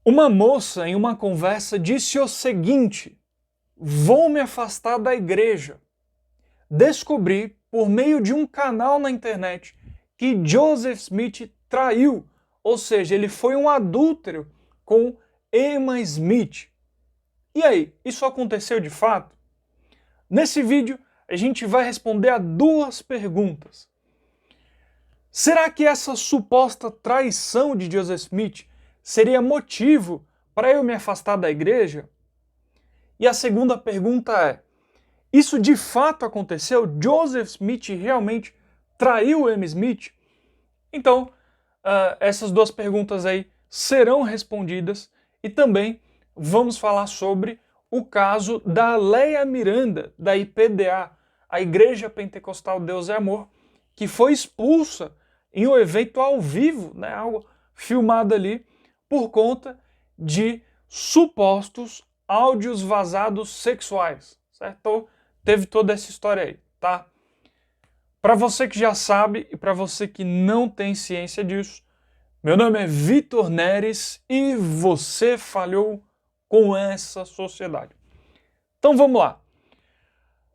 Uma moça, em uma conversa, disse o seguinte: vou me afastar da igreja. Descobri, por meio de um canal na internet, que Joseph Smith traiu, ou seja, ele foi um adúltero com Emma Smith. E aí, isso aconteceu de fato? Nesse vídeo, a gente vai responder a duas perguntas. Será que essa suposta traição de Joseph Smith seria motivo para eu me afastar da igreja? E a segunda pergunta é: isso de fato aconteceu? Joseph Smith realmente traiu Emma Smith? Então, essas duas perguntas aí serão respondidas e também vamos falar sobre o caso da Leia Miranda, da IPDA, a Igreja Pentecostal Deus é Amor, que foi expulsa em um evento ao vivo, né, algo filmado ali, por conta de supostos áudios vazados sexuais, certo? Então, teve toda essa história aí, tá? Para você que já sabe e para você que não tem ciência disso, meu nome é Vitor Neres e você falhou com essa sociedade. Então vamos lá.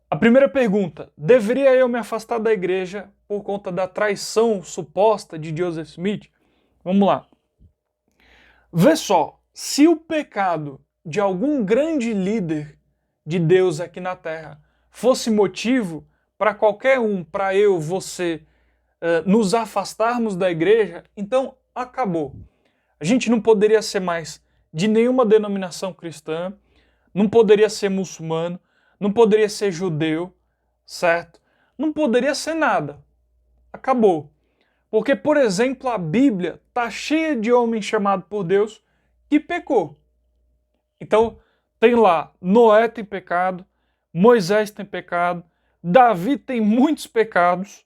A primeira pergunta: deveria eu me afastar da igreja por conta da traição suposta de Joseph Smith? Vamos lá. Vê só, se o pecado de algum grande líder de Deus aqui na Terra fosse motivo para qualquer um, para eu, você, nos afastarmos da igreja, então acabou. A gente não poderia ser mais de nenhuma denominação cristã, não poderia ser muçulmano, não poderia ser judeu, certo? Não poderia ser nada. Acabou. Porque, por exemplo, a Bíblia está cheia de homens chamados por Deus que pecou. Então, tem lá, Noé tem pecado, Moisés tem pecado, Davi tem muitos pecados,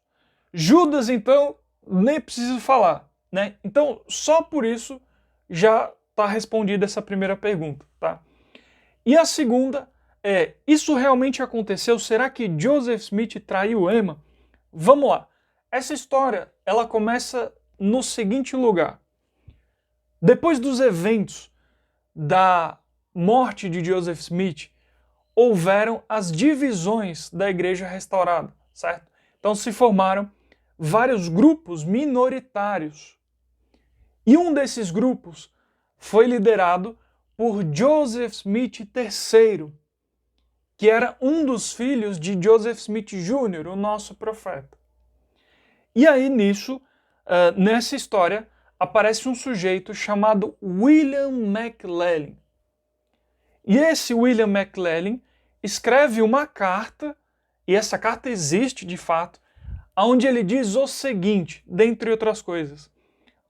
Judas, então, nem preciso falar, né? Então, só por isso já está respondida essa primeira pergunta, tá? E a segunda é: isso realmente aconteceu? Será que Joseph Smith traiu Emma? Vamos lá. Essa história, ela começa no seguinte lugar. Depois dos eventos da morte de Joseph Smith, houveram as divisões da Igreja Restaurada, certo? Então se formaram vários grupos minoritários. E um desses grupos foi liderado por Joseph Smith III, que era um dos filhos de Joseph Smith Jr., o nosso profeta. E aí nisso, nessa história, aparece um sujeito chamado William McLellin. E esse William McLellin escreve uma carta, e essa carta existe de fato, onde ele diz o seguinte, dentre outras coisas: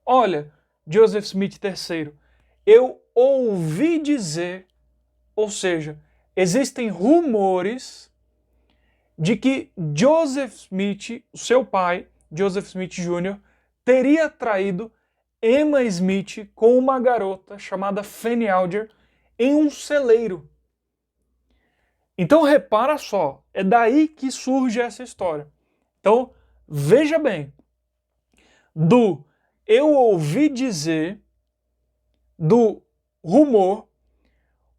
olha, Joseph Smith III, eu ouvi dizer, ou seja, existem rumores de que Joseph Smith, o seu pai, Joseph Smith Jr., teria traído Emma Smith com uma garota chamada Fanny Alger em um celeiro. Então repara só, é daí que surge essa história. Então veja bem, do eu ouvi dizer, do rumor,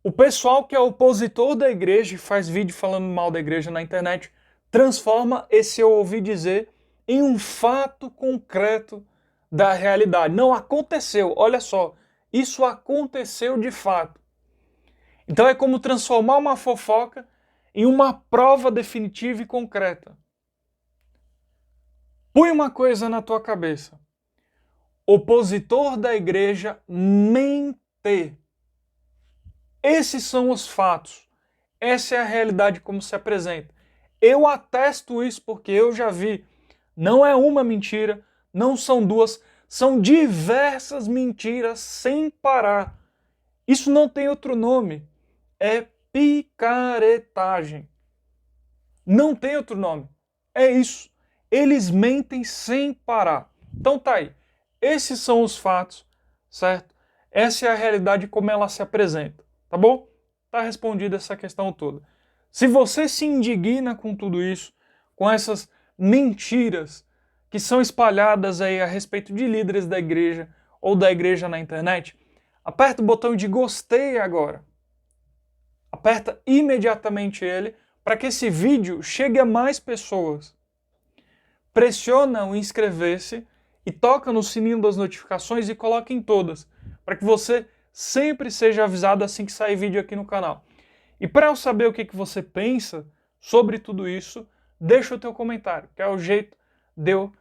o pessoal que é opositor da igreja e faz vídeo falando mal da igreja na internet transforma esse eu ouvi dizer em um fato concreto da realidade. Não aconteceu, olha só, isso aconteceu de fato. Então é como transformar uma fofoca em uma prova definitiva e concreta. Põe uma coisa na tua cabeça: opositor da igreja mente. Esses são os fatos. Essa é a realidade como se apresenta. Eu atesto isso porque eu já vi. Não é uma mentira, não são duas, são diversas mentiras sem parar. Isso não tem outro nome. É picaretagem. Não tem outro nome. É isso. Eles mentem sem parar. Então tá aí. Esses são os fatos, certo? Essa é a realidade como ela se apresenta. Tá bom? Tá respondida essa questão toda. Se você se indigna com tudo isso, com essas mentiras que são espalhadas aí a respeito de líderes da igreja ou da igreja na internet, aperta o botão de gostei agora. Aperta imediatamente ele para que esse vídeo chegue a mais pessoas. Pressiona o inscrever-se e toca no sininho das notificações e coloca em todas, para que você sempre seja avisado assim que sair vídeo aqui no canal. E para eu saber o que você pensa sobre tudo isso, deixa o teu comentário, que é o jeito de eu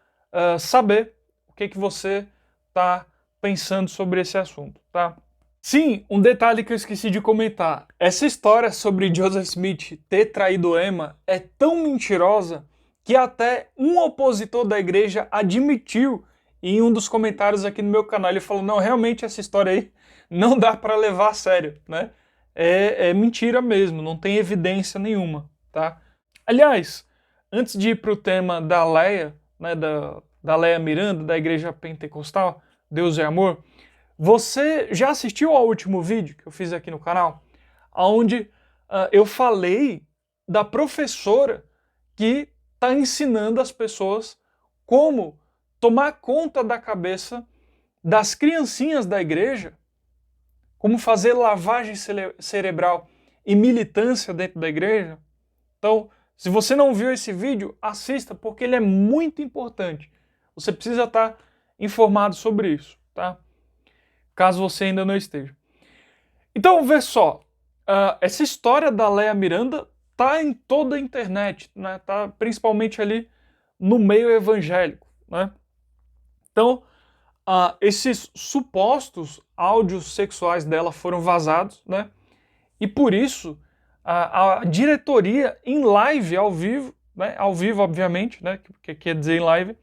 saber o que você está pensando sobre esse assunto, tá? Sim, um detalhe que eu esqueci de comentar. Essa história sobre Joseph Smith ter traído Emma é tão mentirosa que até um opositor da igreja admitiu em um dos comentários aqui no meu canal. Ele falou, não, realmente essa história aí não dá para levar a sério, né? É mentira mesmo, não tem evidência nenhuma, tá? Aliás, antes de ir para o tema da Leia, né, da Leia Miranda, da Igreja Pentecostal, Deus é Amor, você já assistiu ao último vídeo que eu fiz aqui no canal? Onde eu falei da professora que está ensinando as pessoas como tomar conta da cabeça das criancinhas da igreja, como fazer lavagem cerebral e militância dentro da igreja. Então, se você não viu esse vídeo, assista, porque ele é muito importante. Você precisa estar informado sobre isso, tá? Caso você ainda não esteja. Então, vê só, essa história da Leia Miranda tá em toda a internet, né? Tá principalmente ali no meio evangélico, né? Então, esses supostos áudios sexuais dela foram vazados, né? E por isso, a diretoria em live, ao vivo, né? Ao vivo, obviamente, né? Que quer dizer em live,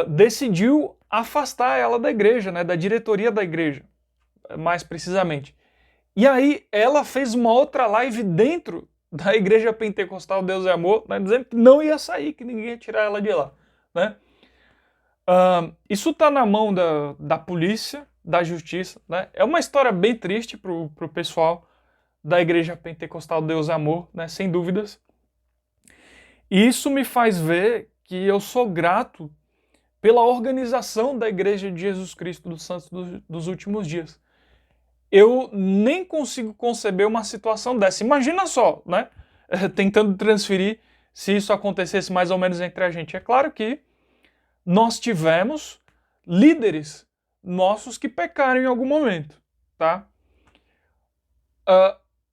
decidiu afastar ela da igreja, né? Da diretoria da igreja, mais precisamente. E aí ela fez uma outra live dentro da Igreja Pentecostal Deus é Amor, né, dizendo que não ia sair, que ninguém ia tirar ela de lá, né? Isso está na mão da polícia, da justiça, né? É uma história bem triste pro pessoal da Igreja Pentecostal Deus é Amor, né? Sem dúvidas. E isso me faz ver que eu sou grato pela organização da Igreja de Jesus Cristo dos Santos dos Últimos Dias. Eu nem consigo conceber uma situação dessa. Imagina só, né? Tentando transferir se isso acontecesse mais ou menos entre a gente. É claro que nós tivemos líderes nossos que pecaram em algum momento, tá?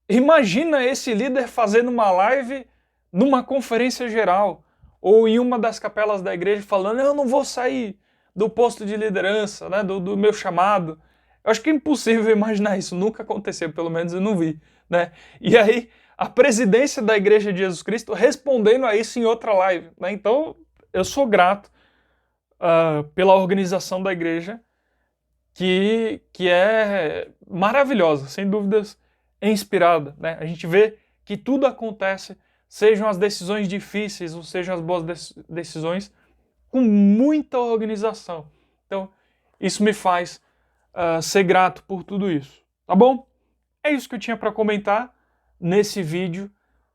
Imagina esse líder fazendo uma live numa conferência geral ou em uma das capelas da igreja falando, eu não vou sair do posto de liderança, né? Do meu chamado. Eu acho que é impossível imaginar isso, nunca aconteceu, pelo menos eu não vi, né? E aí, a presidência da Igreja de Jesus Cristo respondendo a isso em outra live, né? Então, eu sou grato pela organização da igreja, que é maravilhosa, sem dúvidas, é inspirada, né? A gente vê que tudo acontece, sejam as decisões difíceis ou sejam as boas decisões, com muita organização. Então, isso me faz ser grato por tudo isso, tá bom? É isso que eu tinha para comentar nesse vídeo.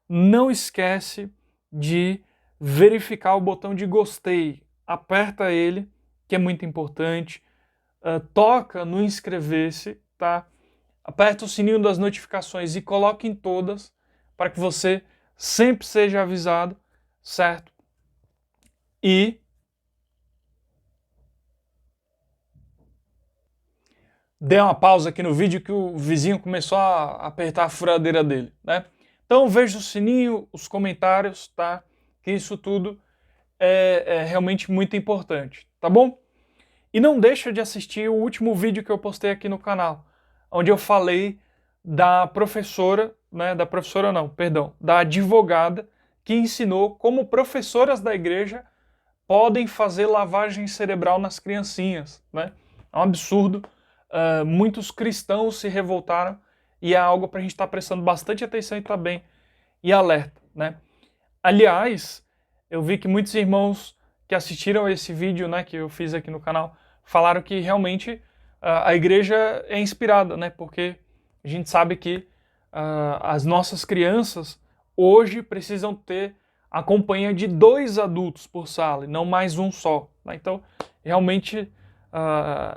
Não esquece de verificar o botão de gostei, aperta ele, que é muito importante, toca no inscrever-se, tá? Aperta o sininho das notificações e coloque em todas, para que você sempre seja avisado, certo? E dei uma pausa aqui no vídeo que o vizinho começou a apertar a furadeira dele, né? Então veja o sininho, os comentários, tá? Que isso tudo é realmente muito importante, tá bom? E não deixa de assistir o último vídeo que eu postei aqui no canal, onde eu falei da professora, né? Da advogada que ensinou como professoras da igreja podem fazer lavagem cerebral nas criancinhas, né? É um absurdo. Muitos cristãos se revoltaram e é algo para a gente estar prestando bastante atenção e estar bem e alerta, né? Aliás, eu vi que muitos irmãos que assistiram esse vídeo, né, que eu fiz aqui no canal, falaram que realmente a igreja é inspirada, né? Porque a gente sabe que as nossas crianças hoje precisam ter a companhia de 2 adultos por sala e não mais um só, né? Então, realmente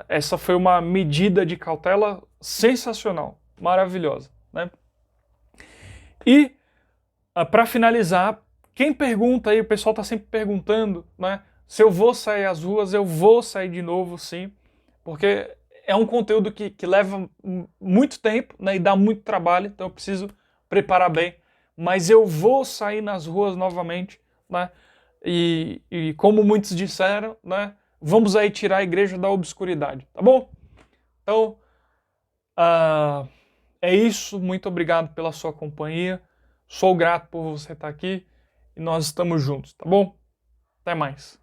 essa foi uma medida de cautela sensacional, maravilhosa, né? E, para finalizar, quem pergunta aí, o pessoal está sempre perguntando, né? Se eu vou sair às ruas, eu vou sair de novo, sim, porque é um conteúdo que leva muito tempo, né, e dá muito trabalho, então eu preciso preparar bem, mas eu vou sair nas ruas novamente, né? E como muitos disseram, né? Vamos aí tirar a igreja da obscuridade, tá bom? Então, é isso. Muito obrigado pela sua companhia. Sou grato por você estar aqui e nós estamos juntos, tá bom? Até mais.